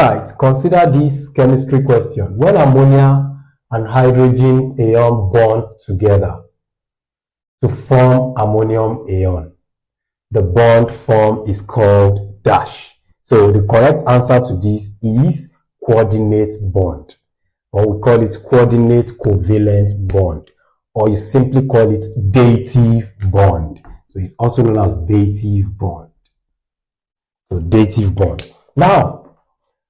Right, consider this chemistry question. When ammonia and hydrogen ion bond together to form ammonium ion, the bond form is called dash. So the correct answer to this is coordinate bond, or we call it coordinate covalent bond, or you simply call it dative bond. So it's also known as dative bond. So dative bond. Now,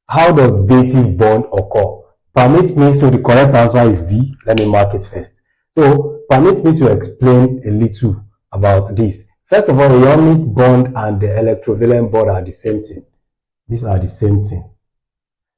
how does dative bond occur? Permit me, so the correct answer is D. Let me mark it first. So permit me to explain a little about this. First of all, the ionic bond and the electrovalent bond are the same thing. These are the same thing.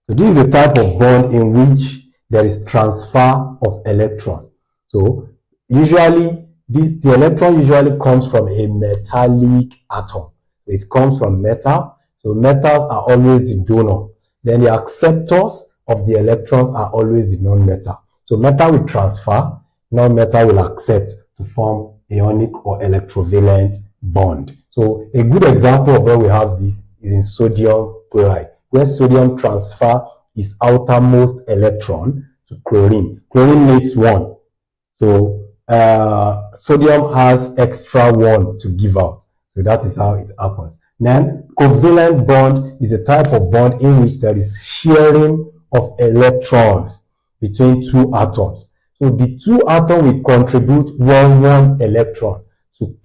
So this is a type of bond in which there is transfer of electron. So usually, the electron usually comes from a metallic atom. It comes from metal. So metals are always the donor. Then the acceptors of the electrons are always the non-metal. So metal will transfer, non-metal will accept to form ionic or electrovalent bond. So a good example of where we have this is in sodium chloride, where sodium transfer its outermost electron to chlorine. Chlorine needs one. So sodium has extra one to give out. So that is how it happens. Then covalent bond is a type of bond in which there is sharing of electrons between two atoms. So the two atoms will contribute one electron to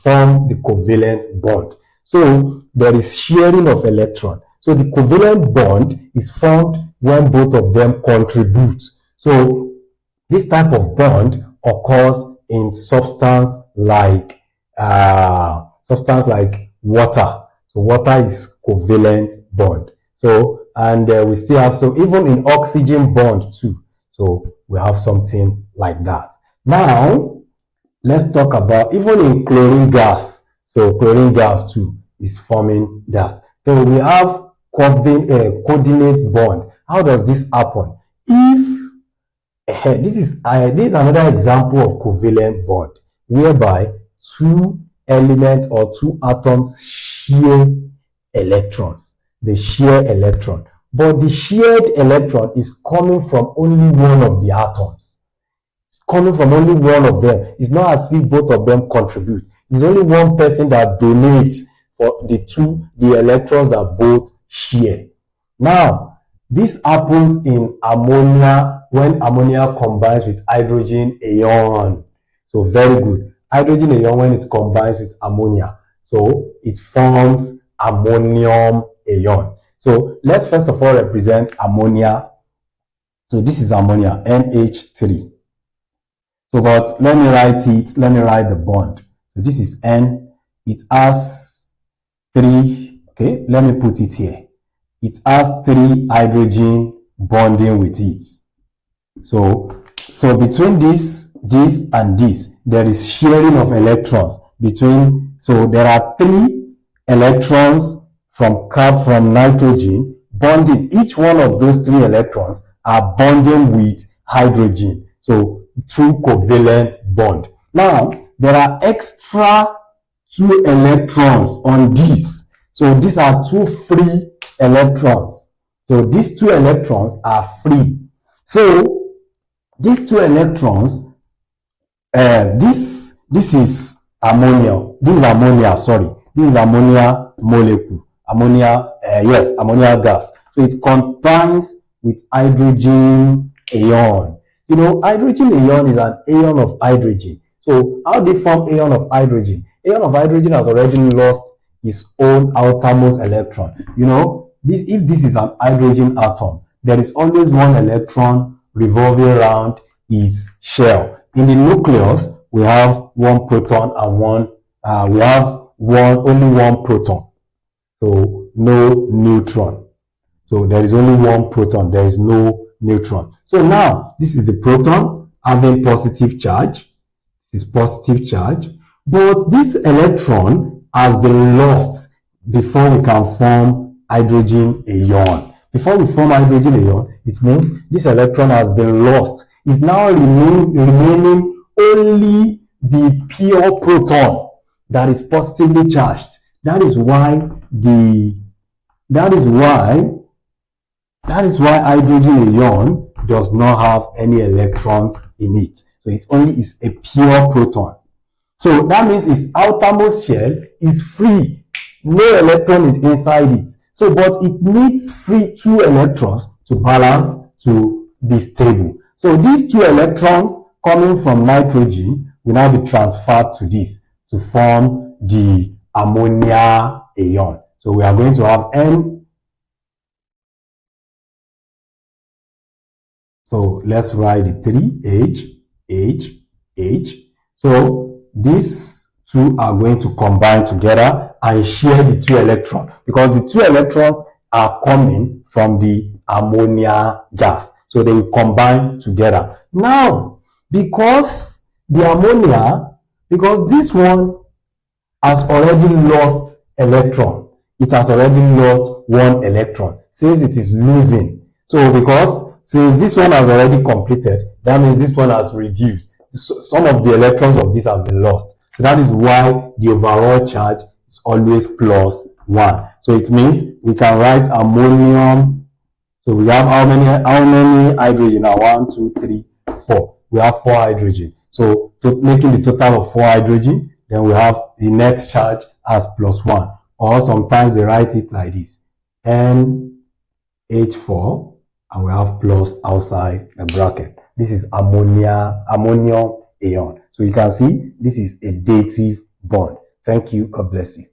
form the covalent bond. So there is sharing of electron. So the covalent bond is formed when both of them contribute. So this type of bond occurs in substance like water. So water is covalent bond. So, and we still have, so even in oxygen bond too. So we have something like that. Now, let's talk about even in chlorine gas. So chlorine gas too is forming that. So we have coordinate bond. How does this happen? If this is another example of covalent bond, whereby two elements or two atoms share electrons. They share electron. But the shared electron is coming from only one of the atoms. It's coming from only one of them. It's not as if both of them contribute. It's only one person that donates for the electrons that both share. Now, this happens in ammonia when ammonia combines with hydrogen ion. So very good. Hydrogen ion when it combines with ammonia. So it forms ammonium ion. So let's first of all represent ammonia. So this is ammonia, NH3. So but let me write it, let me write the bond. So this is N. It has 3, okay, let me put it here. It has 3 hydrogen bonding with it. So between this and this, there is sharing of electrons between, so there are 3 electrons from nitrogen bonding. Each one of those 3 electrons are bonding with hydrogen. So through covalent bond. Now, there are extra 2 electrons on this. So these are 2 free electrons. So these 2 electrons are free. So these 2 electrons, this is ammonia. This is ammonia, sorry. This is ammonia molecule. Ammonia gas. So it combines with hydrogen ion. You know, hydrogen ion is an ion of hydrogen. So how do they form ion of hydrogen? Ion of hydrogen has already lost its own outermost electron. You know, if this is an hydrogen atom, there is always one electron revolving around its shell. In the nucleus, we have one proton and only one proton. So no neutron. So there is only one proton, there is no neutron. So now, this is the proton having positive charge. This is positive charge. But this electron has been lost before we can form hydrogen ion. Before we form hydrogen ion, it means this electron has been lost. It's now remaining only the pure proton that is positively charged. That is why That is why hydrogen ion does not have any electrons in it. So it's a pure proton. So that means its outermost shell is free. No electron is inside it. So, but it needs free 2 electrons to balance, to be stable. So these 2 electrons coming from nitrogen will now be transferred to this to form the ammonia ion. So we are going to have N. So let's write the 3, H. So these 2 are going to combine together and share the 2 electrons, because the 2 electrons are coming from the ammonia gas. So they will combine together. Now, because the ammonia, because this one has already lost electron, it has already lost 1 electron, since it is losing. So because since this one has already completed, that means this one has reduced. So some of the electrons of this have been lost. So that is why the overall charge is always plus 1. So it means we can write ammonium. So we have how many hydrogen now? 1, 2, 3, 4. We have 4 hydrogen. So making the total of 4 hydrogen, then we have the net charge as plus 1. Or sometimes they write it like this: NH4, and we have plus outside the bracket. This is ammonium ion. So you can see this is a dative bond. Thank you. God bless you.